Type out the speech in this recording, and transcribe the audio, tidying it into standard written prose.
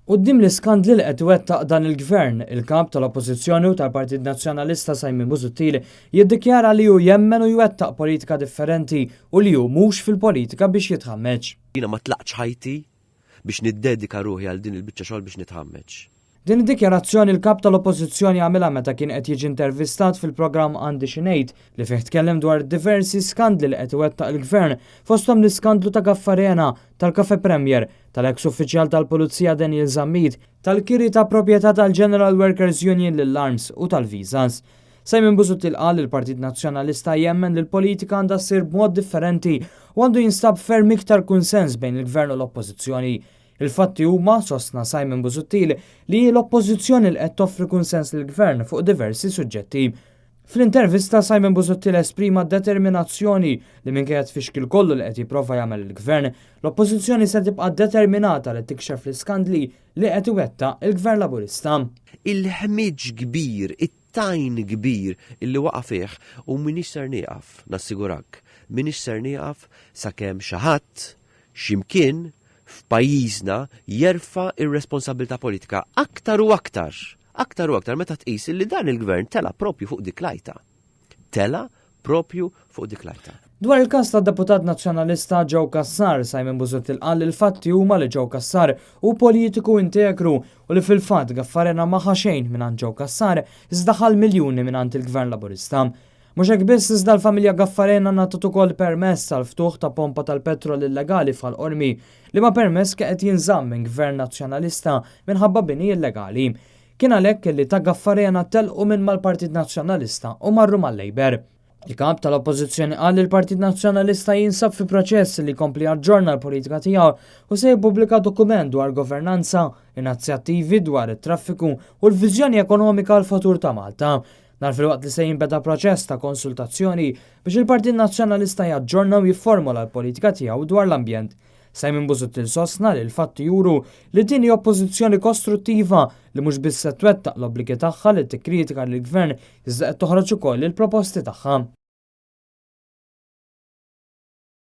Quddiem l-iskandli li qed iwettaq dan il-gvern, il-kap tal-Oppożizzjoni u tal-Partit Nazzjonalista Simon Busuttil jiddikjara li hu jemmen u jwettaq politika differenti u li hu mhux fil-politika biex jitħammeġ. Jiena ma tlaqx ħajti biex niddedika ruħi għal din il-biċċa xogħol biex nitħammeġ. Din id-dikjarazzjoni l-kap tal-Oppożizzjoni għamilha meta kien qed jiġi intervistat fil-programm Għandi xi ngħid li fih tkellem dwar diversi skandli li qed iwettaq il-gvern fosthom l-iskandlu ta' Gaffarena, tal-Cafe Premier, tal-eks uffiċjal tal-Pulizija Daniel Zammit, tal-kiri ta' proprjetà tal-General Workers Union lill-Arms u tal-Visas. Simon Busuttil qal il-Partit Nazzjonalista jemmen li l-politika għandha ssir b'mod differenti u għandu jinstab ferm iktar kunsens bejn il-gvern u l-Oppożizzjoni. Il-fatti huma, sostna Simon Busuttil, li l-Oppożizzjoni li qed toffri kunsens lill-Gvern fuq diversi suġġetti. Fl-intervista Simon Busuttil esprima determinazzjoni li minkejja tfixkil kollu li qed jipprova jagħmel il-Gvern, l-Oppożizzjoni se tibqa' determinata li tikxef l-iskandli li qed iwettaq il-Gvern Laburista. Il-ħmiġ kbir, it-tajn kbir illi waqa' fih u minix ser nieqaf, nassigurak, minix ser nieqaf sakemm xi ħadd x'imkien f'pajjiżna jerfa' ir-responsabilità politika aktar u aktar meta tqis li dan il-gvern tela propju fuq dik lajta. Dwar il-każ tad-deputat nazzjonalista Joe Cassar, Simon Busuttil qal li l-fatti huma li Joe Cassar hu politiku integru u li fil-fatt Gaffarena ma ħa xejn mingħand Joe Cassar iżda ħal miljuni mingħand il-Gvern Laburista. Mhux hekk biss iżda l-familja Gaffarena ngħatat ukoll permess tal-ftuħ ta' pompa tal-petrol illegali f'Għall-Qormi li ma permess qed jinżamm minn Gvern Nazzjonalista minħabba bini illegali. Kien għalhekk li ta' Gaffarena telqu minn mal-Partit Nazzjonalista u marru mal-Labor. Il-kap tal-Oppożizzjoni qal li l-Partit Nazzjonalista jinsab fi proċess li jkompli jaġġorna l-politika tiegħu u se jippubblika dokument dwar governanza, inizjattivi dwar it-traffiku u l-viżjoni ekonomika għall-futur ta' Malta. Nar fil-waqt li se jinbeda proċess ta' konsultazzjoni biex il-Partit Nazzjonalista jaġġorna u jifformula l-politika tiegħu dwar l-ambjent. Simon Busuttil sostna li l-fatti juru li din hija oppożizzjoni kostruttiva li mhux biss se twettaq l-obbligi tagħha li tikkritika lill-Gvern iżda qed toħroġ ukoll il-proposti tagħha.